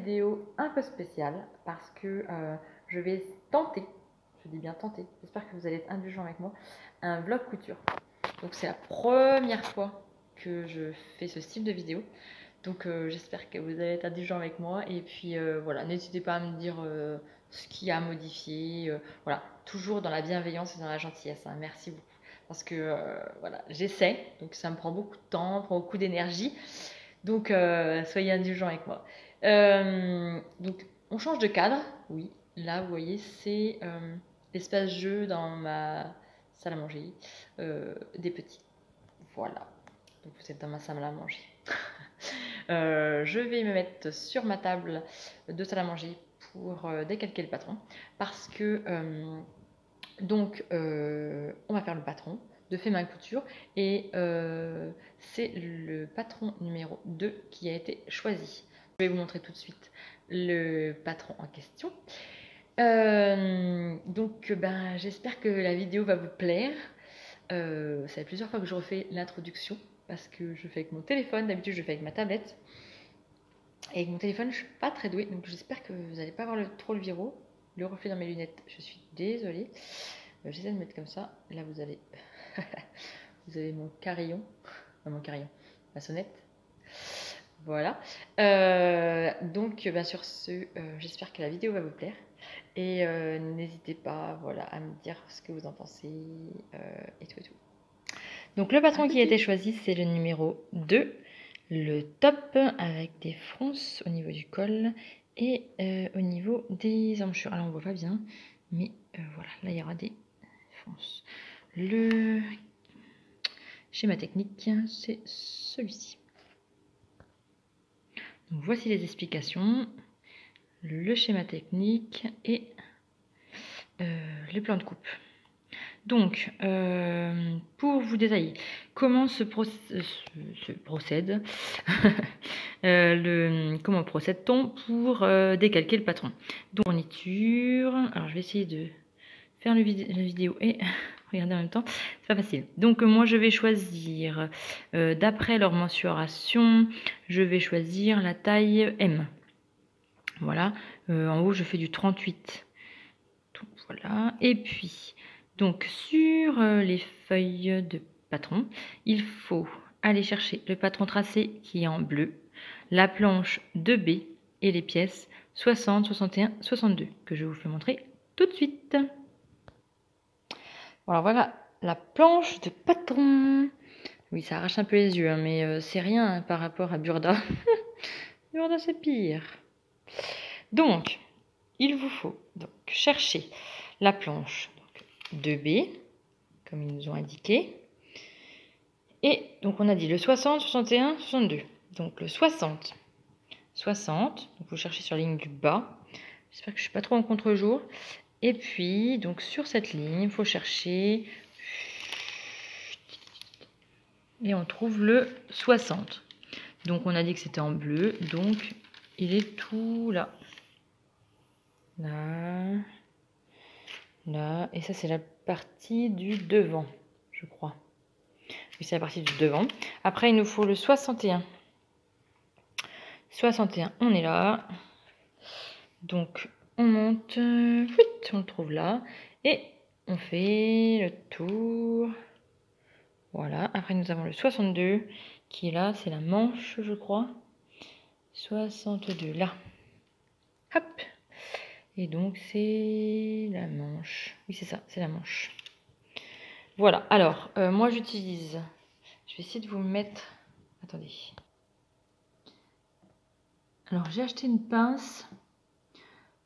vidéo un peu spéciale parce que je vais tenter, je dis bien tenter, j'espère que vous allez être indulgents avec moi, un vlog couture. Donc c'est la première fois que je fais ce style de vidéo. Donc j'espère que vous allez être indulgents avec moi. Et puis voilà, n'hésitez pas à me dire ce qu'il y a à modifier. Voilà, toujours dans la bienveillance et dans la gentillesse. Hein. Merci beaucoup. Parce que voilà, j'essaie, donc ça me prend beaucoup de temps, prend beaucoup d'énergie. Donc soyez indulgents avec moi. Donc on change de cadre. Oui, là vous voyez, c'est l'espace jeu dans ma salle à manger des petits. Voilà. Donc vous êtes dans ma salle à manger. Je vais me mettre sur ma table de salle à manger pour décalquer le patron parce que on va faire le patron de Fait Main Couture et c'est le patron numéro 2 qui a été choisi. Je vais vous montrer tout de suite le patron en question. J'espère que la vidéo va vous plaire. Ça fait plusieurs fois que je refais l'introduction parce que je fais avec mon téléphone. D'habitude, je fais avec ma tablette. Et avec mon téléphone, je suis pas très douée. Donc, j'espère que vous n'allez pas avoir trop le viro. Le reflet dans mes lunettes, je suis désolée. J'essaie de mettre comme ça. Là, vous avez mon carillon. Mon carillon. Ma sonnette. Voilà. Sur ce, j'espère que la vidéo va vous plaire. Et n'hésitez pas voilà, à me dire ce que vous en pensez et tout et tout. Donc le patron qui a été choisi, c'est le numéro 2, le top avec des fronces au niveau du col et au niveau des emmanchures. Alors on voit pas bien, mais voilà, là il y aura des fronces. Le schéma technique, c'est celui-ci. Donc voici les explications, le schéma technique et les plans de coupe. Donc, pour vous détailler comment comment procède-t-on pour décalquer le patron. Donc, fourniture. Alors, je vais essayer de faire la vidéo et regarder en même temps. C'est pas facile. Donc, moi, je vais choisir, d'après leur mensuration, je vais choisir la taille M. Voilà. En haut, je fais du 38. Donc, voilà. Et puis, donc sur les feuilles de patron, il faut aller chercher le patron tracé qui est en bleu, la planche 2B et les pièces 60, 61, 62 que je vous fais montrer tout de suite. Voilà la planche de patron. Oui, ça arrache un peu les yeux, hein, mais c'est rien hein, par rapport à Burda. Burda, c'est pire. Donc, il vous faut donc chercher la planche 2B, comme ils nous ont indiqué. Et donc, on a dit le 60, 61, 62. Donc, le 60. Donc vous cherchez sur la ligne du bas. J'espère que je ne suis pas trop en contre-jour. Et puis, donc, sur cette ligne, il faut chercher. Et on trouve le 60. Donc, on a dit que c'était en bleu. Donc, il est tout là. Là. Là. Et ça, c'est la partie du devant, je crois. Oui, c'est la partie du devant. Après, il nous faut le 61. 61, on est là. Donc, on monte. On le trouve là. Et on fait le tour. Voilà. Après, nous avons le 62 qui est là. C'est la manche, je crois. 62, là. Hop. Et donc, c'est la manche. Oui, c'est ça, c'est la manche. Voilà. Alors, moi, j'utilise... Je vais essayer de vous mettre... Attendez. Alors, j'ai acheté une pince,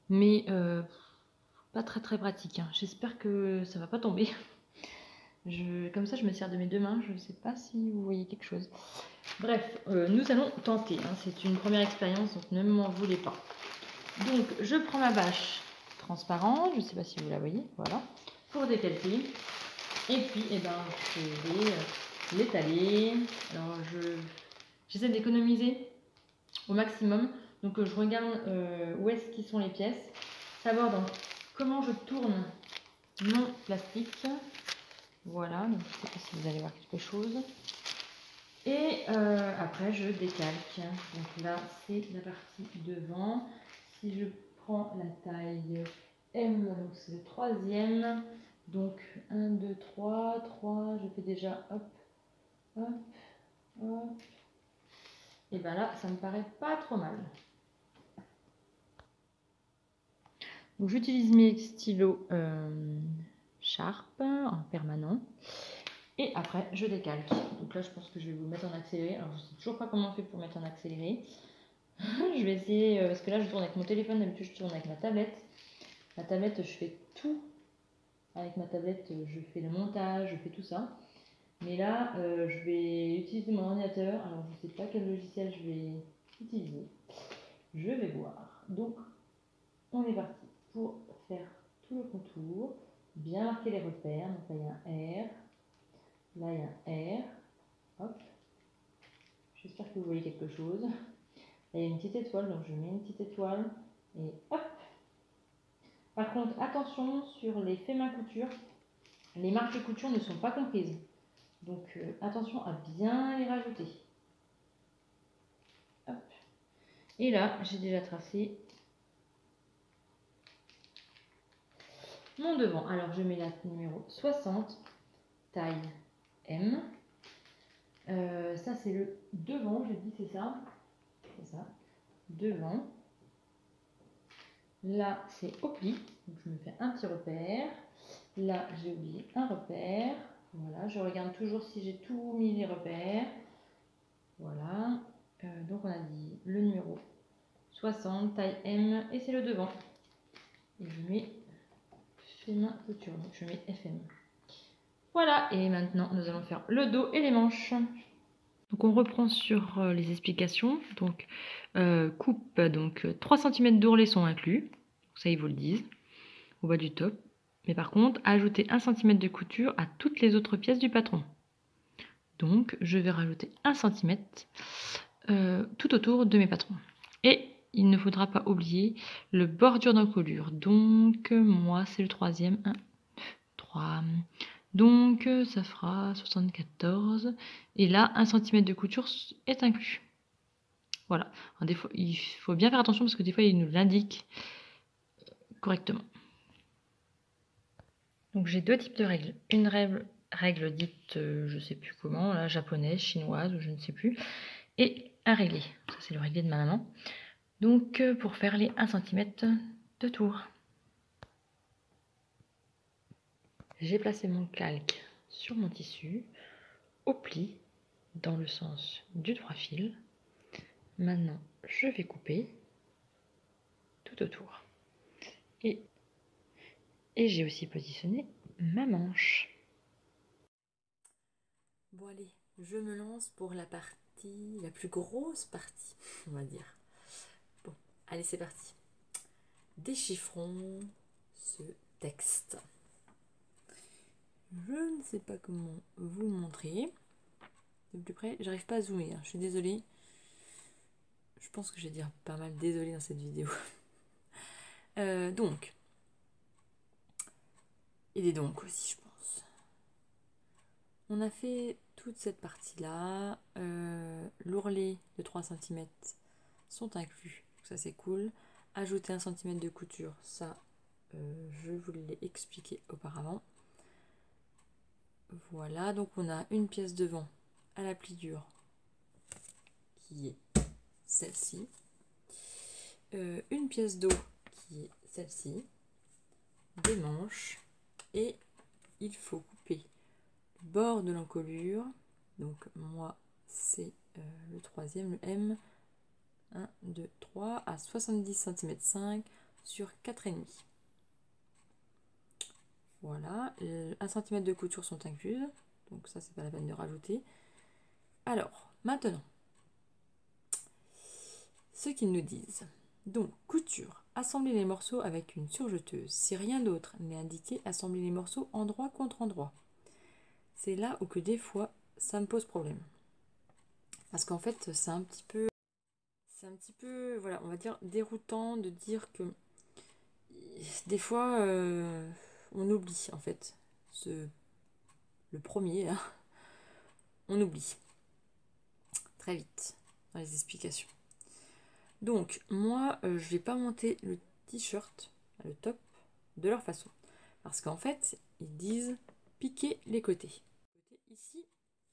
mais pas très très pratique. Hein. J'espère que ça va pas tomber. Comme ça, je me sers de mes deux mains. Je ne sais pas si vous voyez quelque chose. Bref, nous allons tenter. Hein. C'est une première expérience, donc ne m'en voulez pas. Donc, je prends ma bâche transparente. Je ne sais pas si vous la voyez. Voilà. Pour décalquer. Et puis, je vais l'étaler. Alors, j'essaie d'économiser au maximum. Donc, je regarde où est-ce qu'ils sont les pièces. Savoir donc comment je tourne mon plastique. Voilà, donc je ne sais pas si vous allez voir quelque chose. Et après, je décalque. Donc là, c'est la partie devant. Si je prends la taille M, donc c'est le troisième. Donc 1, 2, 3, 3, je fais déjà hop, hop, hop. Et bien là, ça me paraît pas trop mal. Donc j'utilise mes stylos Sharp en permanent. Et après, je décalque. Donc là, je pense que je vais vous mettre en accéléré. Alors, je ne sais toujours pas comment on fait pour mettre en accéléré. Je vais essayer, parce que là, je tourne avec mon téléphone. D'habitude, je tourne avec ma tablette. La tablette, je fais tout. Avec ma tablette, je fais le montage, je fais tout ça. Mais là, je vais utiliser mon ordinateur. Alors, je ne sais pas quel logiciel je vais utiliser. Je vais voir. Donc, on est parti pour faire tout le contour. Bien marquer les repères. Donc là, il y a un R. Là, il y a un R. Hop. J'espère que vous voyez quelque chose. Là, il y a une petite étoile, donc je mets une petite étoile. Et hop. Par contre, attention sur les faits main couture. Les marques de couture ne sont pas comprises. Donc, attention à bien les rajouter. Hop. Et là, j'ai déjà tracé mon devant. Alors, je mets la numéro 60, taille M. Ça, c'est le devant, je dis, c'est ça. C'est ça. Devant. Là, c'est au pli. Donc, je me fais un petit repère. Là, j'ai oublié un repère. Voilà, je regarde toujours si j'ai tout mis les repères. Voilà. Donc, on a dit le numéro 60, taille M, et c'est le devant. Et je mets fait main couture. Donc, je mets FM. Voilà, et maintenant, nous allons faire le dos et les manches. Donc, on reprend sur les explications. Donc, coupe, donc 3 cm d'ourlet sont inclus. Ça, ils vous le disent, au bas du top. Mais par contre, ajoutez 1 cm de couture à toutes les autres pièces du patron. Donc, je vais rajouter 1 cm tout autour de mes patrons. Et il ne faudra pas oublier le bordure d'encolure. Donc, moi, c'est le troisième. 1, 3. Donc, ça fera 74. Et là, 1 cm de couture est inclus. Voilà. Alors, des fois, il faut bien faire attention parce que des fois, il nous l'indique correctement. Donc, j'ai deux types de règles. Une règle dite, je ne sais plus comment, là, japonaise, chinoise, ou je ne sais plus. Et un réglé. Ça, c'est le réglé de ma maman. Donc, pour faire les 1 cm de tour. J'ai placé mon calque sur mon tissu, au pli, dans le sens du 3 fils. Maintenant, je vais couper tout autour. Et j'ai aussi positionné ma manche. Bon allez, je me lance pour la partie, la plus grosse partie, on va dire. Bon, allez c'est parti. Déchiffrons ce texte. Je ne sais pas comment vous montrer. De plus près, j'arrive pas à zoomer, hein. Je suis désolée. Je pense que je vais dire pas mal désolée dans cette vidéo. Donc, et des donc aussi, je pense. On a fait toute cette partie-là. L'ourlet de 3 cm sont inclus. Ça, c'est cool. Ajouter 1 cm de couture, ça, je vous l'ai expliqué auparavant. Voilà, donc on a une pièce devant à la pliure qui est celle-ci. Une pièce d'eau qui est celle-ci. Des manches. Et il faut couper le bord de l'encolure. Donc moi, c'est le troisième, le M. 1, 2, 3 à 70 cm 5 sur 4,5. Voilà, 1 cm de couture sont incluses, donc ça c'est pas la peine de rajouter. Alors, maintenant, ce qu'ils nous disent. Donc, couture, assembler les morceaux avec une surjeteuse. Si rien d'autre n'est indiqué, assembler les morceaux endroit contre endroit. C'est là où que des fois, ça me pose problème. Parce qu'en fait, c'est un petit peu, voilà, on va dire déroutant de dire que des fois, on oublie en fait. Le premier, là, on oublie. très vite dans les explications. Donc, moi, je ne vais pas monter le t-shirt, le top, de leur façon. Parce qu'en fait, ils disent piquer les côtés. Ici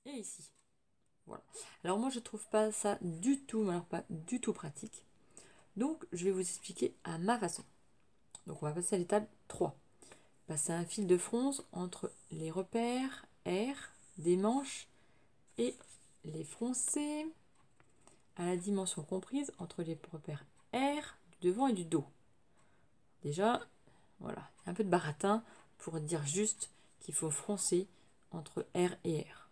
et ici. Voilà. Alors moi, je trouve pas ça du tout, mais alors pas du tout pratique. Donc, je vais vous expliquer à ma façon. Donc, on va passer à l'étape 3. Passer un fil de fronce entre les repères R des manches et les froncer à la dimension comprise entre les repères R du devant et du dos. Déjà, voilà, un peu de baratin pour dire juste qu'il faut froncer entre R et R.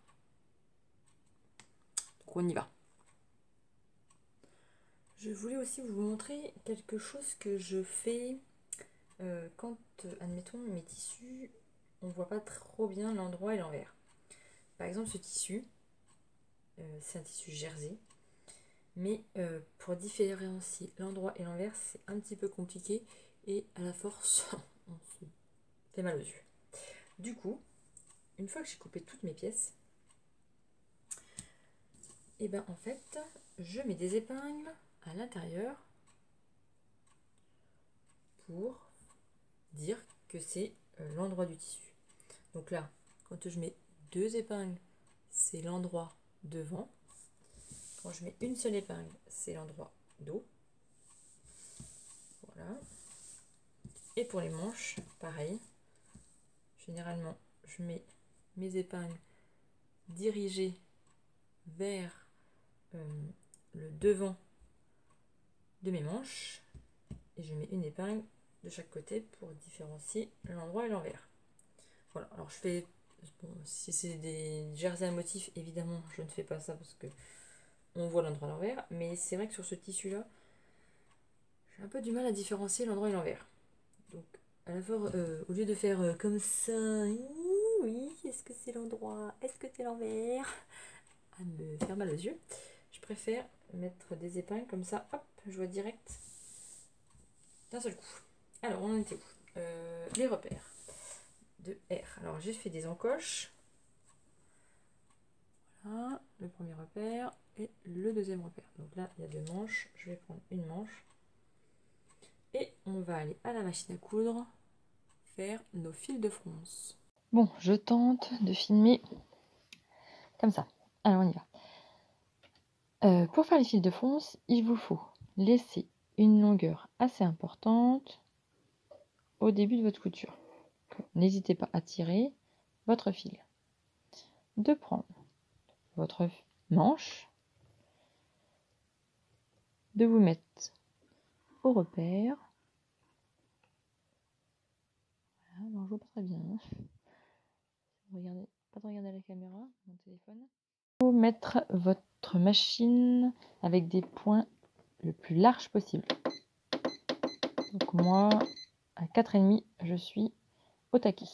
Donc on y va. Je voulais aussi vous montrer quelque chose que je fais quand, admettons, mes tissus, on ne voit pas trop bien l'endroit et l'envers. Par exemple, ce tissu, c'est un tissu jersey. Mais pour différencier l'endroit et l'envers, c'est un petit peu compliqué. Et à la force, on se fait mal aux yeux. Du coup, une fois que j'ai coupé toutes mes pièces, et ben en fait, je mets des épingles à l'intérieur pour dire que c'est l'endroit du tissu. Donc là, quand je mets 2 épingles, c'est l'endroit devant. Quand je mets une seule épingle, c'est l'endroit dos. Voilà. Et pour les manches, pareil. Généralement, je mets mes épingles dirigées vers le devant de mes manches et je mets une épingle de chaque côté pour différencier l'endroit et l'envers. Voilà, alors je fais, bon, si c'est des jerseys à motif, évidemment je ne fais pas ça parce que on voit l'endroit et l'envers, mais c'est vrai que sur ce tissu là, j'ai un peu du mal à différencier l'endroit et l'envers. Donc à la fois, au lieu de faire comme ça, oui, est-ce que c'est l'endroit, est-ce que c'est l'envers, à me faire mal aux yeux, je préfère mettre des épingles comme ça, hop, je vois direct d'un seul coup. Alors, on en était où les repères de R. Alors, j'ai fait des encoches. Voilà, le premier repère et le deuxième repère. Donc là, il y a 2 manches. Je vais prendre une manche. Et on va aller à la machine à coudre faire nos fils de fronce. Bon, je tente de filmer comme ça. Alors, on y va. Pour faire les fils de fronce, il vous faut laisser une longueur assez importante au début de votre couture. N'hésitez pas à tirer votre fil. De prendre votre manche, de vous mettre au repère. Voilà, alors je vois pas très bien. Regardez, pas de regarder la caméra, mon téléphone. Vous mettre votre machine avec des points le plus large possible. Donc moi, à 4,5, je suis au taquet.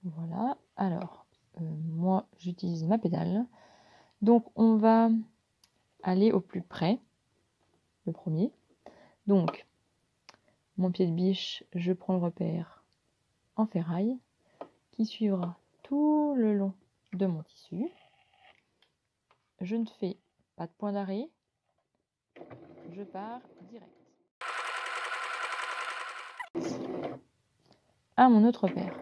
Voilà, alors, moi, j'utilise ma pédale. Donc, on va aller au plus près, le premier. Donc, mon pied de biche, je prends le repère en ferraille qui suivra tout le long de mon tissu. Je ne fais pas de point d'arrêt, je pars direct à mon autre repère.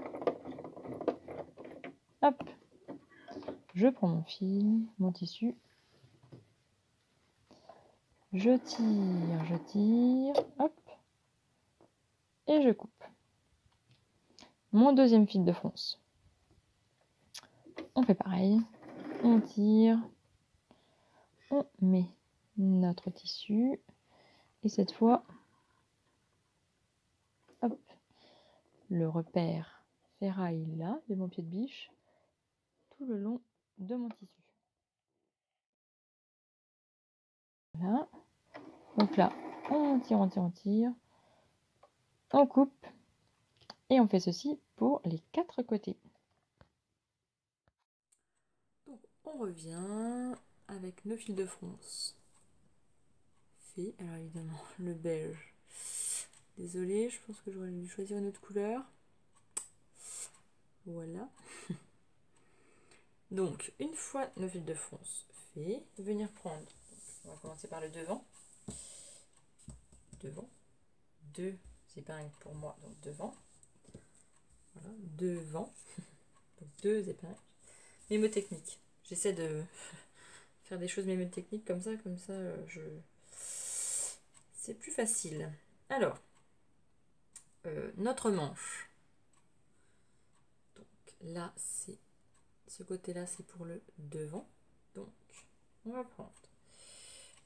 Hop, je prends mon fil, mon tissu, je tire, hop, et je coupe. Mon deuxième fil de fronce. On fait pareil, on tire, on met notre tissu, et cette fois, hop, le repère ferraille là, de mon pied de biche, tout le long de mon tissu. Voilà. Donc là, on tire, on coupe, et on fait ceci pour les 4 côtés. Donc on revient avec nos fils de fronce. Fait, alors évidemment, le beige. Désolée, je pense que j'aurais dû choisir une autre couleur. Voilà. Donc, une fois nos fils de fronce faits, venir prendre, on va commencer par le devant. Devant. 2 épingles pour moi, donc devant. Voilà, devant. Donc 2 épingles. Mémotechnique. J'essaie de faire des choses mémotechniques comme ça, c'est plus facile. Alors, notre manche. Donc là, c'est ce côté-là, c'est pour le devant. Donc, on va prendre.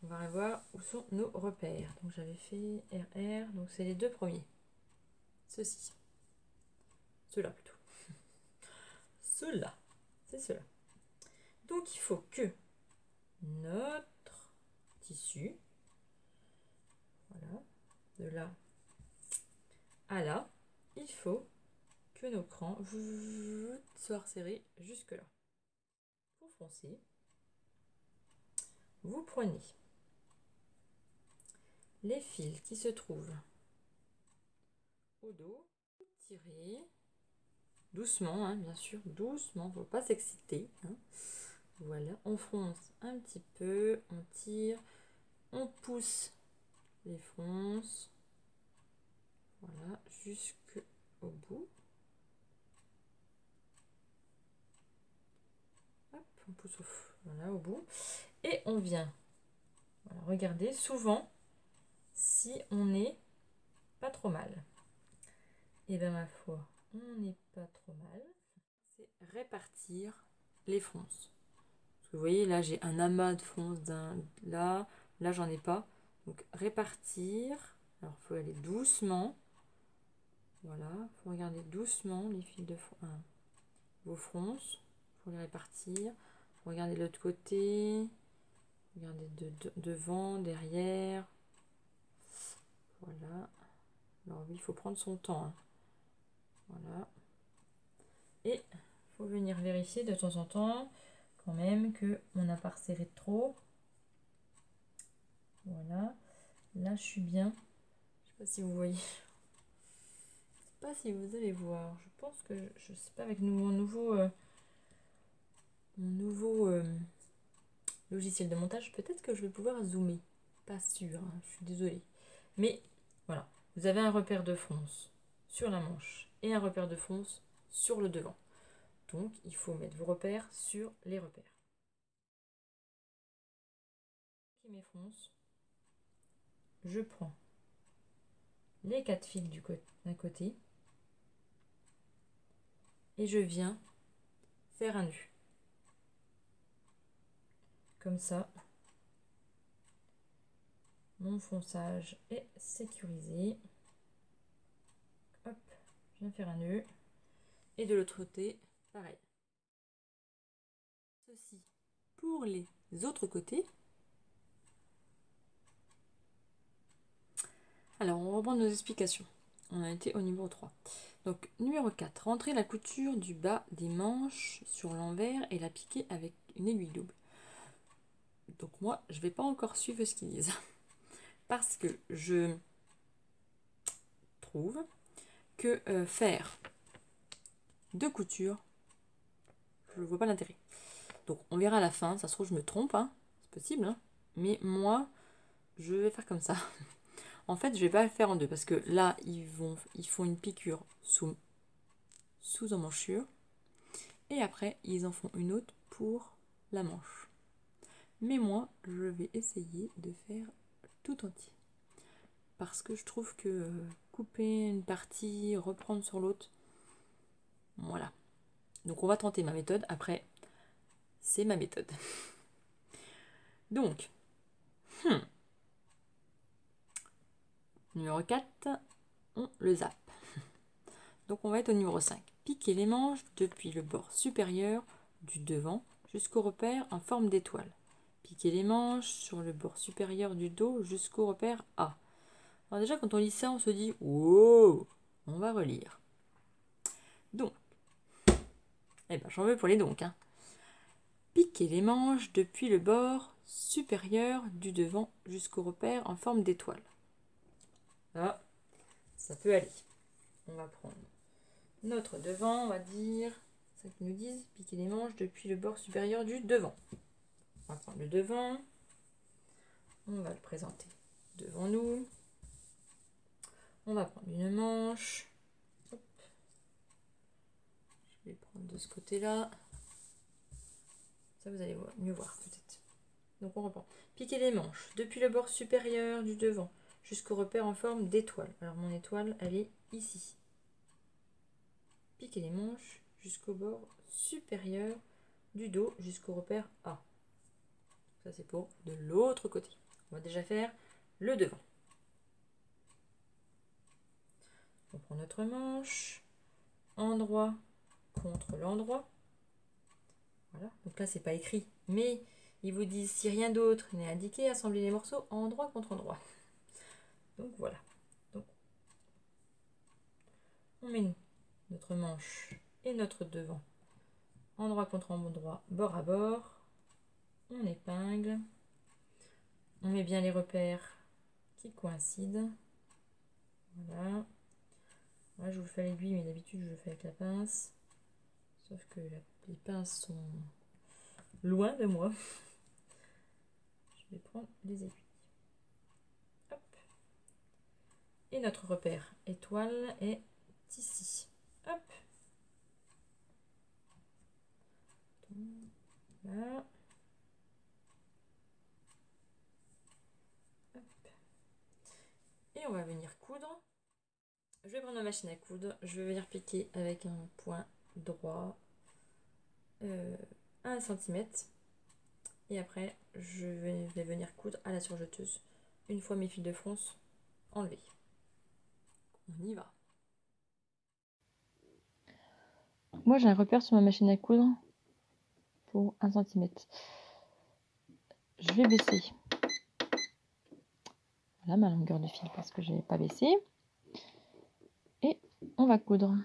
On va voir où sont nos repères. Donc j'avais fait RR, donc c'est les deux premiers. Ceux-ci. Ceux-là plutôt. Ceux-là. C'est ceux-là. Donc il faut que notre tissu, voilà, de là à là, il faut que nos crans soient resserrés jusque là. Pour froncer, vous prenez les fils qui se trouvent au dos, tirez doucement, hein, bien sûr, doucement, faut pas s'exciter. Hein. Voilà, on fronce un petit peu, on tire, on pousse les fronces, voilà, jusqu'au bout. Hop, on pousse voilà, au bout. Et on vient, voilà, regardez, souvent, si on n'est pas trop mal. Et bien ma foi, on n'est pas trop mal. C'est répartir les fronces. Parce que vous voyez, là j'ai un amas de fronces là j'en ai pas. Donc répartir. Alors il faut aller doucement. Voilà, il faut regarder doucement les fils de vos fronces. Il faut les répartir. Regardez de l'autre côté. Regardez devant, derrière. Voilà. Alors oui, il faut prendre son temps. Hein. Voilà. Et il faut venir vérifier de temps en temps quand même que on n'a pas resserré trop. Voilà. Là, je suis bien. Je sais pas si vous voyez. Je sais pas si vous allez voir. Je pense que je sais pas avec mon nouveau logiciel de montage, peut-être que je vais pouvoir zoomer. Pas sûr. Hein, je suis désolée. Mais voilà. Vous avez un repère de fronce sur la manche et un repère de fronce sur le devant. Donc, il faut mettre vos repères sur les repères. Mes fronces, je prends les 4 fils d'un côté et je viens faire un nœud. Comme ça, mon fonçage est sécurisé. Hop, je viens faire un nœud. Et de l'autre côté, pareil. Ceci pour les autres côtés. Alors, on reprend nos explications. On a été au numéro 3. Donc, numéro 4. Rentrer la couture du bas des manches sur l'envers et la piquer avec une aiguille double. Donc, moi, je ne vais pas encore suivre ce qu'ils disent. Parce que je trouve que faire 2 coutures, je ne vois pas l'intérêt. Donc, on verra à la fin. Ça se trouve, je me trompe. Hein. C'est possible. Hein. Mais moi, je vais faire comme ça. En fait, je vais pas le faire en deux parce que là, ils font une piqûre sous emmanchure et après, ils en font une autre pour la manche. Mais moi, je vais essayer de faire tout entier parce que je trouve que couper une partie, reprendre sur l'autre, voilà. Donc, on va tenter ma méthode. Après, c'est ma méthode. Donc, numéro 4, on le zappe. Donc on va être au numéro 5. Piquer les manches depuis le bord supérieur du devant jusqu'au repère en forme d'étoile. Piquer les manches sur le bord supérieur du dos jusqu'au repère A. Alors déjà quand on lit ça, on se dit « Wow !» On va relire. Donc, eh ben j'en veux pour les donc. Hein. Piquer les manches depuis le bord supérieur du devant jusqu'au repère en forme d'étoile. Là, ça peut aller. On va prendre notre devant, on va dire, ça qu'ils nous disent. Piquer les manches depuis le bord supérieur du devant. On va prendre le devant. On va le présenter devant nous. On va prendre une manche. Hop. Je vais prendre de ce côté-là. Ça, vous allez mieux voir peut-être. Donc on reprend. Piquer les manches depuis le bord supérieur du devant jusqu'au repère en forme d'étoile. Alors mon étoile, elle est ici. Piquer les manches jusqu'au bord supérieur du dos jusqu'au repère A. Ça c'est pour de l'autre côté. On va déjà faire le devant. On prend notre manche, endroit contre l'endroit. Voilà, donc là c'est pas écrit, mais ils vous disent si rien d'autre n'est indiqué, assembler les morceaux endroit contre endroit. Donc voilà. Donc, on met notre manche et notre devant, endroit contre endroit, bord à bord. On épingle. On met bien les repères qui coïncident. Voilà. Là, je vous le fais à l'aiguille, mais d'habitude, je le fais avec la pince. Sauf que les pinces sont loin de moi. Je vais prendre les aiguilles. Hop. Et notre repère étoile est ici. Hop. Là. Hop. Et on va venir coudre. Je vais prendre ma machine à coudre. Je vais venir piquer avec un point droit à 1 cm. Et après, je vais venir coudre à la surjeteuse. Une fois mes fils de fronce enlevés. On y va. Moi, j'ai un repère sur ma machine à coudre pour 1 cm. Je vais baisser. Voilà ma longueur de fil parce que je n'ai pas baissé. Et on va coudre.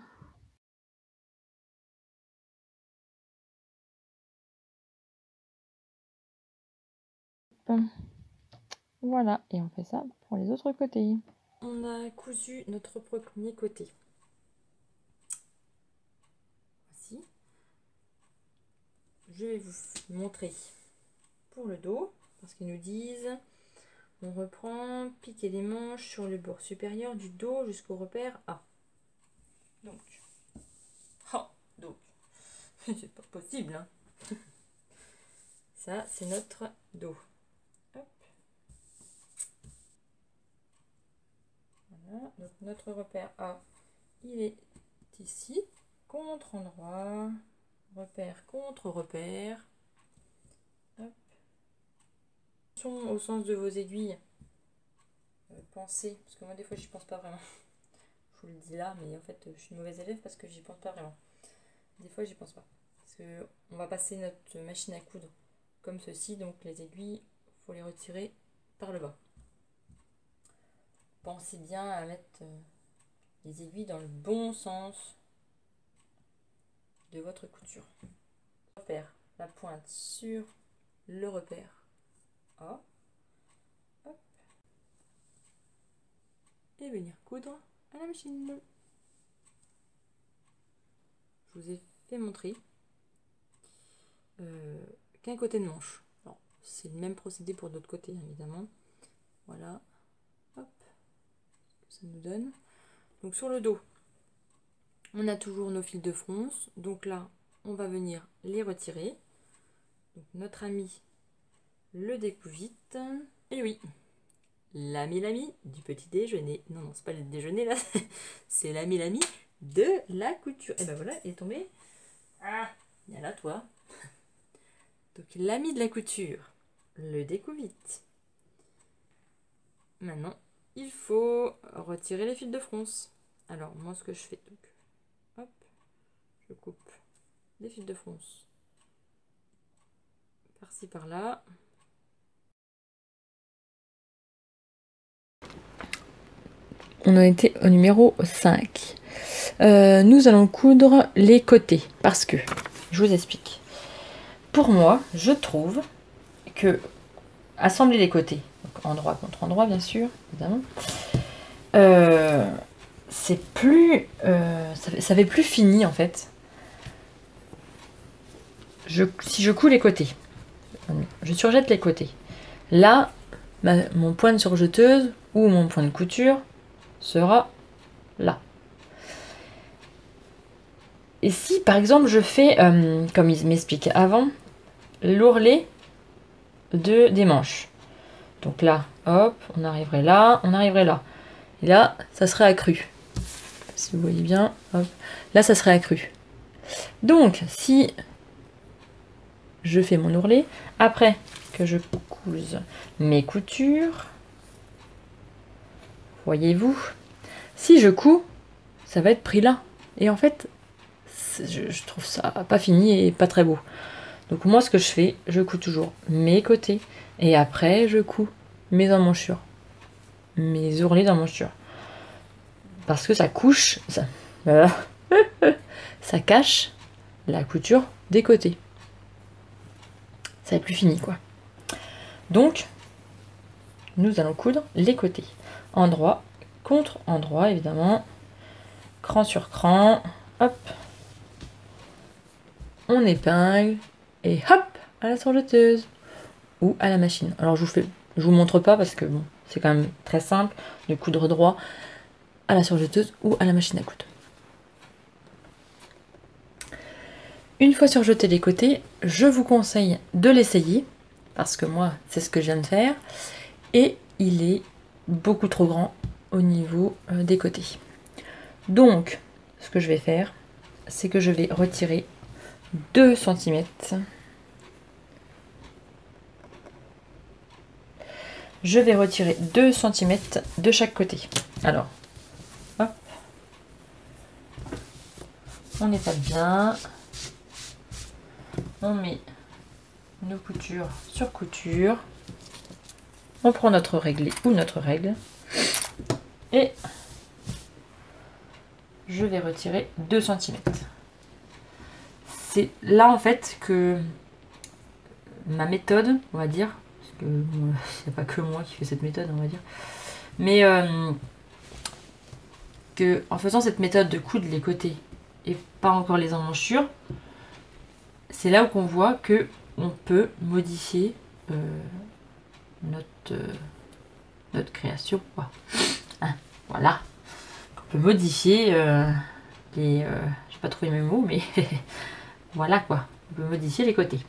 Voilà, et on fait ça pour les autres côtés. On a cousu notre premier côté. Voici. Je vais vous montrer pour le dos, parce qu'ils nous disent, on reprend, piquer les manches sur le bord supérieur du dos jusqu'au repère A. Donc, c'est pas possible, hein. Ça, c'est notre dos. Hop. Voilà, donc notre repère A, il est ici, contre endroit, repère contre repère. Hop. Au sens de vos aiguilles, pensez, parce que moi des fois j'y pense pas vraiment. Je vous le dis là, mais en fait je suis une mauvaise élève parce que j'y pense pas vraiment. Des fois j'y pense pas. Parce que on va passer notre machine à coudre comme ceci, donc les aiguilles, il faut les retirer par le bas. Pensez bien à mettre les aiguilles dans le bon sens de votre couture. Repère la pointe sur le repère A. Hop. Et venir coudre à la machine. Je vous ai fait montrer qu'un côté de manche. C'est le même procédé pour d'autres côtés, évidemment. Voilà. Hop. Ça nous donne. Donc sur le dos, on a toujours nos fils de fronce. Donc là, on va venir les retirer. Donc notre ami le découvite. Et oui, l'ami du petit déjeuner. Non, non, c'est pas le déjeuner là. C'est l'ami de la couture. Et ben voilà, il est tombé. Ah, viens là toi. Donc l'ami de la couture, le découvite. Maintenant, il faut retirer les fils de fronce. Alors moi ce que je fais, donc, hop, je coupe les fils de fronce par-ci par-là. On en était au numéro 5. Nous allons coudre les côtés parce que, je vous explique. Pour moi, je trouve que assembler les côtés, donc endroit contre endroit bien sûr, évidemment, c'est plus, ça fait plus fini en fait. si je couds les côtés, je surjette les côtés. Là, mon point de surjeteuse ou mon point de couture sera là. Et si par exemple je fais, comme il m'expliquait avant, l'ourlet des manches. Donc là, hop, on arriverait là, on arriverait là. Et là, ça serait accru. Si vous voyez bien, hop. Là, ça serait accru. Donc, si je fais mon ourlet, après que je couse mes coutures, voyez-vous, si je couds, ça va être pris là. Et en fait, je trouve ça pas fini et pas très beau. Donc moi, ce que je fais, je couds toujours mes côtés et après, je couds mes emmanchures, mes ourlets d'emmanchures. Parce que ça couche, ça cache la couture des côtés. Ça n'est plus fini, quoi. Donc, nous allons coudre les côtés. Endroit contre endroit, évidemment. Cran sur cran. Hop. On épingle. Et hop, à la surjeteuse. Ou à la machine. Alors, je vous montre pas parce que bon, c'est quand même très simple de coudre droit à la surjeteuse ou à la machine à coudre. Une fois surjeté les côtés, je vous conseille de l'essayer, parce que moi, c'est ce que je viens de faire, et il est beaucoup trop grand au niveau des côtés. Donc, ce que je vais faire, c'est que je vais retirer 2 cm. Je vais retirer 2 cm de chaque côté. Alors, hop, on étale bien. On met nos coutures sur couture. On prend notre réglé ou notre règle. Et je vais retirer 2 cm. C'est là en fait que ma méthode, on va dire, parce que bon, c'est pas que moi qui fais cette méthode, on va dire, mais que en faisant cette méthode de coudre les côtés et pas encore les emmanchures, c'est là où on voit que on peut modifier notre création. Hein, voilà. On peut modifier les... j'ai pas trouvé mes mots, mais voilà quoi. On peut modifier les côtés.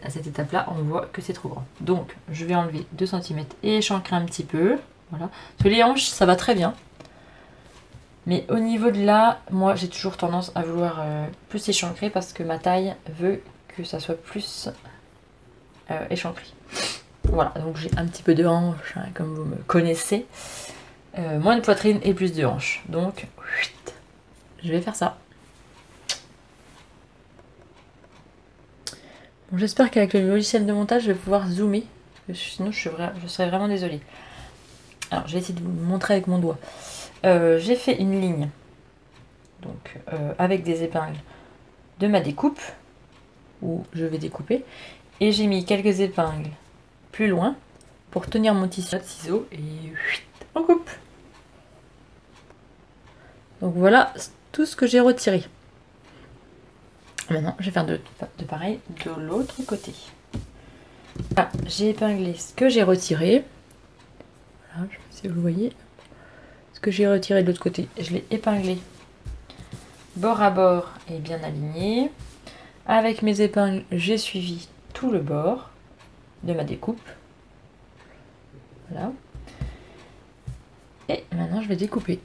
À cette étape-là, on voit que c'est trop grand. Donc, je vais enlever 2 cm et échancrer un petit peu. Voilà. Parce que les hanches, ça va très bien. Mais au niveau de là, moi j'ai toujours tendance à vouloir plus échancrer parce que ma taille veut que ça soit plus échancré. Voilà, donc j'ai un petit peu de hanche, hein, comme vous me connaissez. Moins de poitrine et plus de hanche. Donc, je vais faire ça. Bon, j'espère qu'avec le logiciel de montage, je vais pouvoir zoomer. Sinon, je serais vraiment désolée. Alors, je vais essayer de vous montrer avec mon doigt. J'ai fait une ligne donc avec des épingles de ma découpe où je vais découper et j'ai mis quelques épingles plus loin pour tenir mon tissu de ciseaux et on coupe. Donc voilà tout ce que j'ai retiré. Maintenant je vais faire de pareil de l'autre côté. Voilà, j'ai épinglé ce que j'ai retiré. Voilà, je sais pas si vous voyez. Que j'ai retiré de l'autre côté, je l'ai épinglé bord à bord et bien aligné. Avec mes épingles, j'ai suivi tout le bord de ma découpe. Voilà. Et maintenant, je vais découper.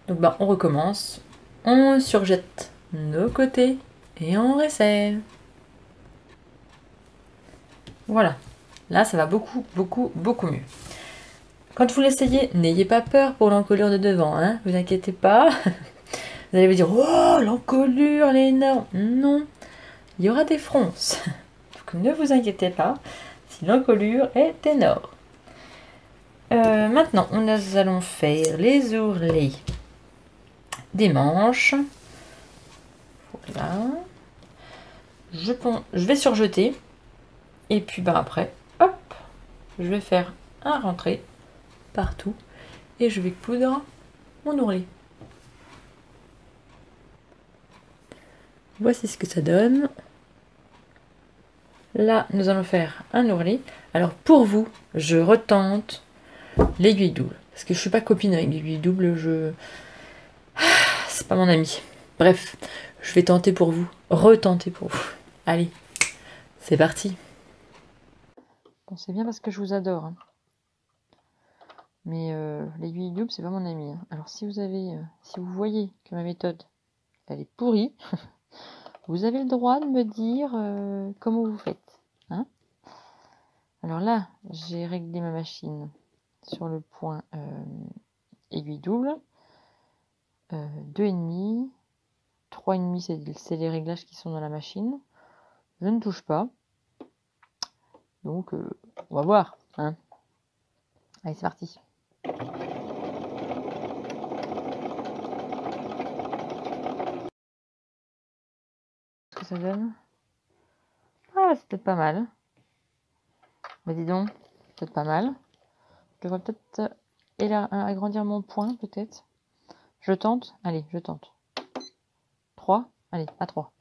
Donc, on recommence. On surjette nos côtés et on resserre. Voilà. Là, ça va beaucoup, beaucoup, beaucoup mieux. Quand vous l'essayez, n'ayez pas peur pour l'encolure de devant, hein, vous inquiétez pas. Vous allez vous dire, oh, l'encolure, elle est énorme. Non, il y aura des fronces. Donc ne vous inquiétez pas si l'encolure est énorme. Maintenant, nous allons faire les ourlets des manches. Voilà. Je vais surjeter. Et puis après, hop, je vais faire un rentré partout et je vais coudre mon ourlet. Voici ce que ça donne. Là, nous allons faire un ourlet. Alors pour vous, je retente l'aiguille double. Parce que je suis pas copine avec l'aiguille double, c'est pas mon ami. Bref, je vais tenter pour vous, retenter pour vous. Allez, c'est parti. Bon, c'est bien parce que je vous adore. Hein. Mais l'aiguille double, c'est pas mon ami. Hein. Alors si vous voyez que ma méthode, elle est pourrie, vous avez le droit de me dire comment vous faites. Hein. Alors là, j'ai réglé ma machine sur le point aiguille double. 2,5, 3,5, c'est les réglages qui sont dans la machine. Je ne touche pas. Donc, on va voir. Hein. Allez, c'est parti. Qu'est-ce que ça donne? Ah, c'est peut-être pas mal. Bah dis donc, c'est peut-être pas mal. Je devrais peut-être agrandir mon point, peut-être. Je tente. Allez, je tente. 3. Allez, à 3.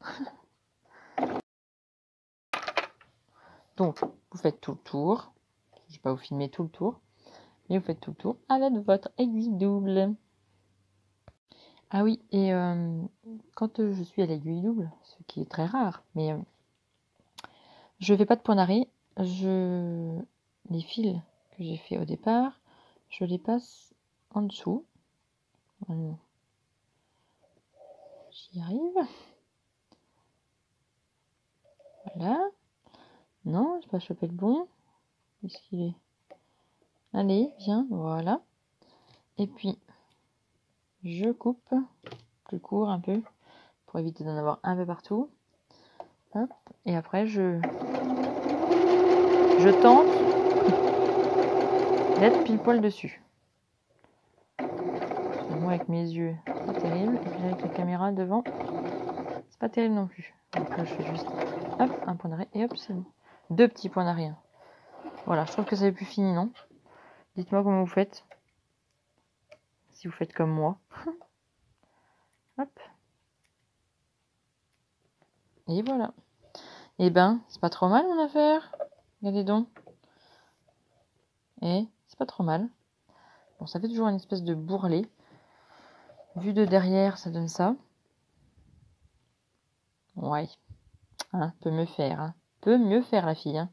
Donc, vous faites tout le tour. Je ne vais pas vous filmer tout le tour. Mais vous faites tout le tour avec votre aiguille double. Ah oui, et quand je suis à l'aiguille double, ce qui est très rare, mais je ne fais pas de point d'arrêt. Les fils que j'ai fait au départ, je les passe en dessous. J'y arrive. Voilà. Non, je n'ai pas chopé le bon. Qu'est-ce qu'il est? Allez, viens, voilà. Et puis, je coupe plus court un peu pour éviter d'en avoir un peu partout. Hop. Et après, je tente d'être pile poil dessus. Moi, avec mes yeux, c'est pas terrible. Et puis avec la caméra devant, c'est pas terrible non plus. Donc là, je fais juste hop, un point d'arrêt et hop, c'est bon. 2 petits points d'arrêt. Voilà, je trouve que ça n'est plus fini, non? Dites-moi comment vous faites. Si vous faites comme moi. Hop. Et voilà. Et ben, c'est pas trop mal mon affaire. Regardez donc. Et c'est pas trop mal. Bon, ça fait toujours une espèce de bourrelet. Vu de derrière, ça donne ça. Ouais. Hein, peut mieux faire. Hein. Peut mieux faire la fille. Hein.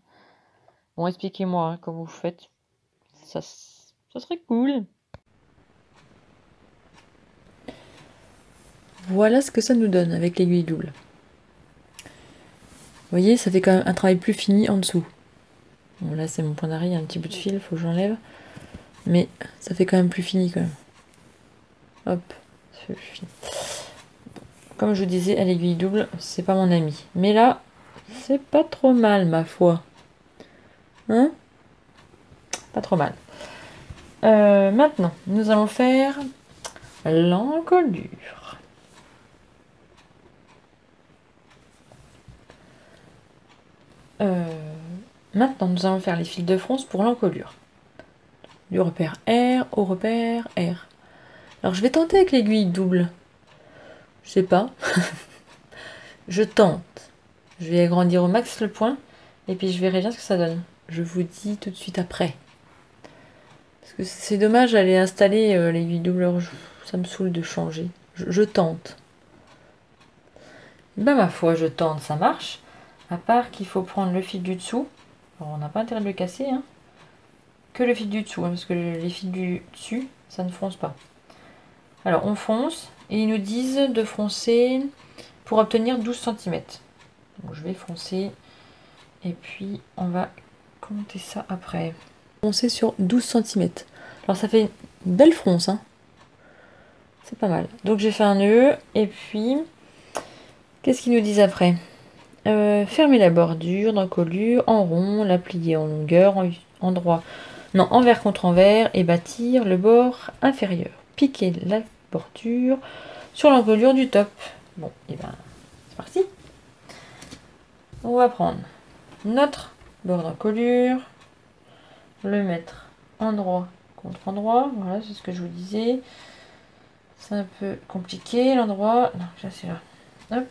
Bon, expliquez-moi hein, comment vous faites. Ça serait cool. Voilà ce que ça nous donne avec l'aiguille double. Vous voyez, ça fait quand même un travail plus fini en dessous. Bon, là, c'est mon point d'arrêt, il y a un petit bout de fil, faut que j'enlève. Mais ça fait quand même plus fini quand même. Hop, ça fait plus fini. Comme je vous disais, à l'aiguille double, c'est pas mon ami. Mais là, c'est pas trop mal, ma foi. Hein? Pas trop mal. Maintenant, nous allons faire l'encolure. Maintenant, nous allons faire les fils de fronce pour l'encolure. Du repère R au repère R. Alors, je vais tenter avec l'aiguille double. Je sais pas. Je tente. Je vais agrandir au max le point. Et puis, je verrai bien ce que ça donne. Je vous dis tout de suite après. Parce que c'est dommage d'aller installer l'aiguille double. Ça me saoule de changer. Je tente. Ben, ma foi, je tente. Ça marche. À part qu'il faut prendre le fil du dessous. Alors, on n'a pas intérêt de le casser. Hein. Que le fil du dessous. Hein, parce que les fils du dessus, ça ne fronce pas. Alors, on fronce. Et ils nous disent de froncer pour obtenir 12 cm. Donc, je vais froncer. Et puis, on va compter ça après. Froncer sur 12 cm. Alors, ça fait une belle fronce. Hein. C'est pas mal. Donc, j'ai fait un nœud. Et puis, qu'est-ce qu'ils nous disent après? Fermer la bordure d'encolure en rond, la plier en longueur, en droit. Non, envers contre envers et bâtir le bord inférieur. Piquer la bordure sur l'encolure du top. Bon, et ben, c'est parti. On va prendre notre bord d'encolure, le mettre endroit contre endroit. Voilà, c'est ce que je vous disais. C'est un peu compliqué l'endroit. Non, là c'est là. Hop.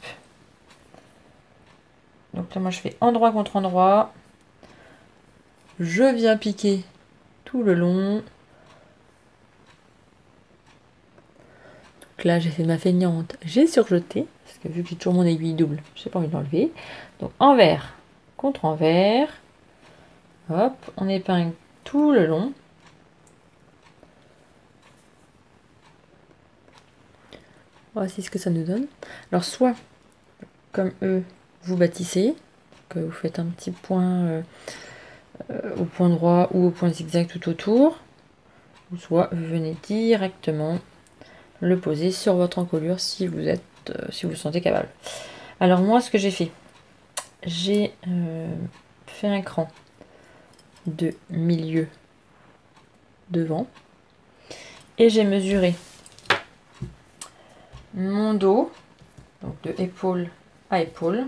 Donc là, moi, je fais endroit contre endroit. Je viens piquer tout le long. Donc là, j'ai fait ma feignante. J'ai surjeté. Parce que vu que j'ai toujours mon aiguille double, j'ai pas envie de l'enlever. Donc envers contre envers. Hop, on épingle tout le long. Voici ce que ça nous donne. Alors soit, comme eux, vous bâtissez, que vous faites un petit point au point droit ou au point zigzag tout autour, ou soit vous venez directement le poser sur votre encolure si vous êtes, si vous le sentez capable. Alors moi, ce que j'ai fait, j'ai fait un cran de milieu devant et j'ai mesuré mon dos, donc de épaule à épaule,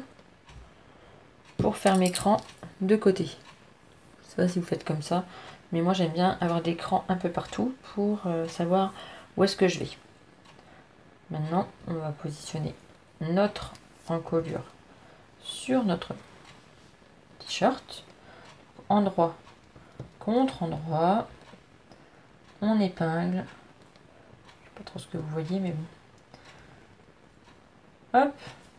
pour faire mes crans de côté. Je sais pas si vous faites comme ça, mais moi j'aime bien avoir des crans un peu partout pour savoir où est-ce que je vais. Maintenant, on va positionner notre encolure sur notre t-shirt, endroit contre endroit, on épingle. Je sais pas trop ce que vous voyez, mais bon. Hop,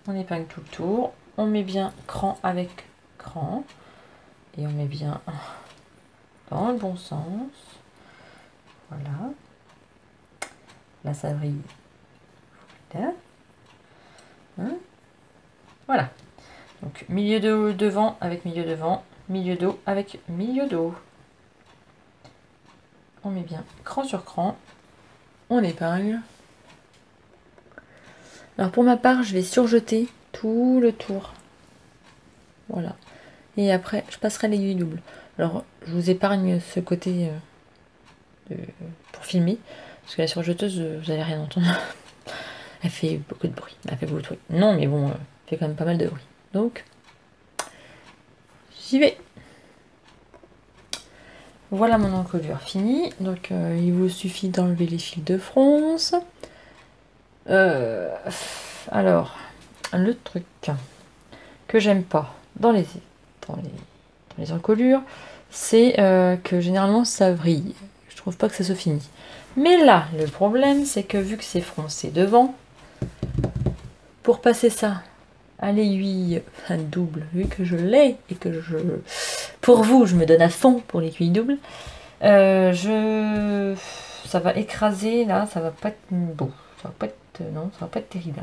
on épingle tout le tour, on met bien cran avec cran, et on met bien dans le bon sens. Voilà. Là, ça brille. Hein, voilà. Donc, milieu de devant avec milieu devant, milieu dos avec milieu dos. On met bien cran sur cran, on épingle. Alors pour ma part, je vais surjeter tout le tour. Voilà. Et après, je passerai l'aiguille double. Alors, je vous épargne ce côté pour filmer, parce que la surjeteuse, vous n'allez rien entendre. Elle fait beaucoup de bruit. Elle fait beaucoup de bruit. Non, mais bon, elle fait quand même pas mal de bruit. Donc, j'y vais. Voilà mon encolure finie. Donc, il vous suffit d'enlever les fils de fronce. Alors, le truc que j'aime pas dans les encolures, c'est que généralement ça vrille. Je trouve pas que ça se finit. Mais là, le problème, c'est que vu que c'est froncé devant, pour passer ça à l'aiguille double, vu que je l'ai et que pour vous, je me donne à fond pour l'aiguille double, ça va écraser là, ça va pas être beau, ça va pas être, non, ça va pas être terrible.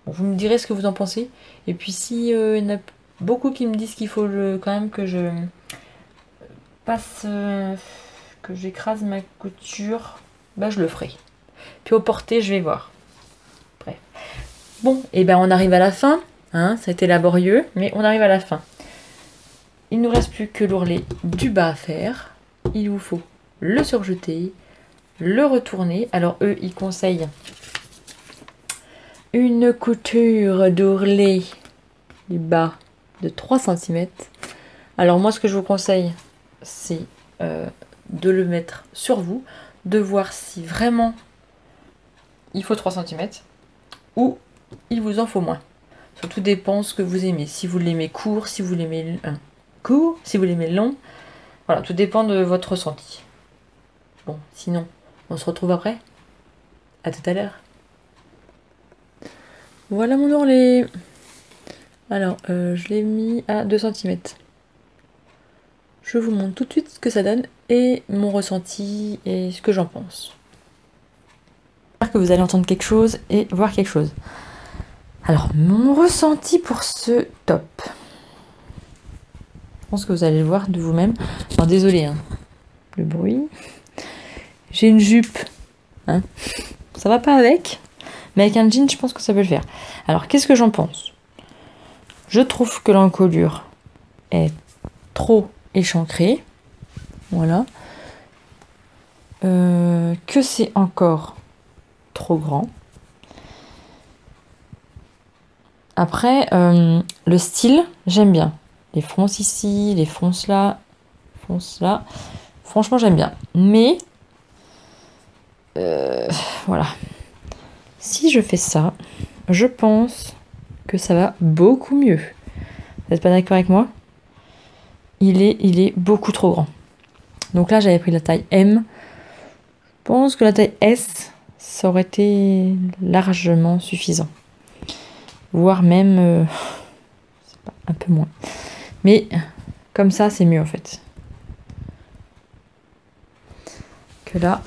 Bon, vous me direz ce que vous en pensez. Et puis si il y en a beaucoup qui me disent qu'il faut quand même que je passe, que j'écrase ma couture, bah je le ferai. Puis au porté, je vais voir. Bref. Bon, et ben on arrive à la fin. Hein, ça a été laborieux, mais on arrive à la fin. Il ne nous reste plus que l'ourlet du bas à faire. Il vous faut le surjeter, le retourner. Alors eux, ils conseillent une couture d'ourlet du bas de 3 cm. Alors moi, ce que je vous conseille, c'est de le mettre sur vous, de voir si vraiment il faut 3 cm ou il vous en faut moins. Ça tout dépend ce que vous aimez. Si vous l'aimez court, si vous l'aimez court, si vous l'aimez long. Voilà, tout dépend de votre ressenti. Bon, sinon, on se retrouve après. À tout à l'heure. Voilà mon ourlet. Alors, je l'ai mis à 2 cm. Je vous montre tout de suite ce que ça donne et mon ressenti et ce que j'en pense. J'espère que vous allez entendre quelque chose et voir quelque chose. Alors, mon ressenti pour ce top. Je pense que vous allez le voir de vous-même. Alors, désolé, hein, le bruit. J'ai une jupe. Hein. Ça va pas avec, mais avec un jean, je pense que ça peut le faire. Alors, qu'est-ce que j'en pense? Je trouve que l'encolure est trop échancrée. Voilà. Que c'est encore trop grand. Après, le style, j'aime bien. Les fronces ici, les fronces là, franchement, j'aime bien. Mais, voilà. Si je fais ça, je pense que ça va beaucoup mieux. Vous n'êtes pas d'accord avec moi? Il est beaucoup trop grand. Donc là, j'avais pris la taille M. Je pense que la taille S, ça aurait été largement suffisant. Voire même un peu moins. Mais comme ça, c'est mieux en fait. Que là.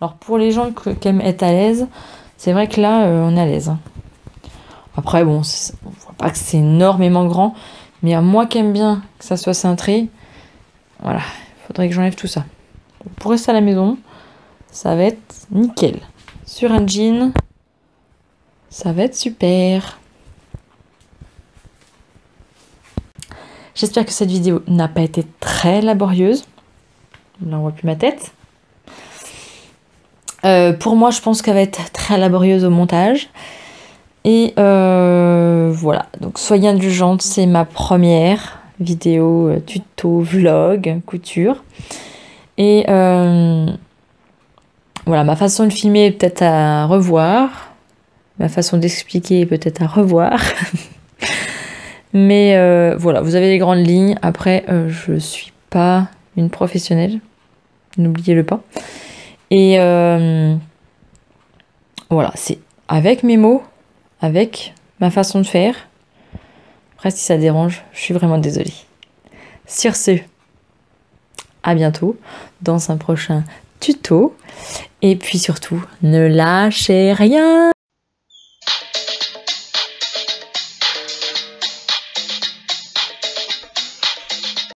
Alors pour les gens qui aiment être à l'aise, c'est vrai que là, on est à l'aise. Hein. Après, bon, on voit pas que c'est énormément grand. Mais à moi qui aime bien que ça soit cintré, voilà, il faudrait que j'enlève tout ça. Pour rester à la maison, ça va être nickel. Sur un jean, ça va être super. J'espère que cette vidéo n'a pas été très laborieuse. Là, on voit plus ma tête. Pour moi, je pense qu'elle va être très laborieuse au montage. Et voilà, donc soyez indulgente, c'est ma première vidéo tuto, vlog, couture. Et voilà, ma façon de filmer est peut-être à revoir. Ma façon d'expliquer est peut-être à revoir. Mais voilà, vous avez les grandes lignes. Après, je suis pas une professionnelle. N'oubliez-le pas. Et voilà, c'est avec mes mots, avec ma façon de faire. Après, si ça dérange, je suis vraiment désolée. Sur ce, à bientôt dans un prochain tuto. Et puis surtout, ne lâchez rien!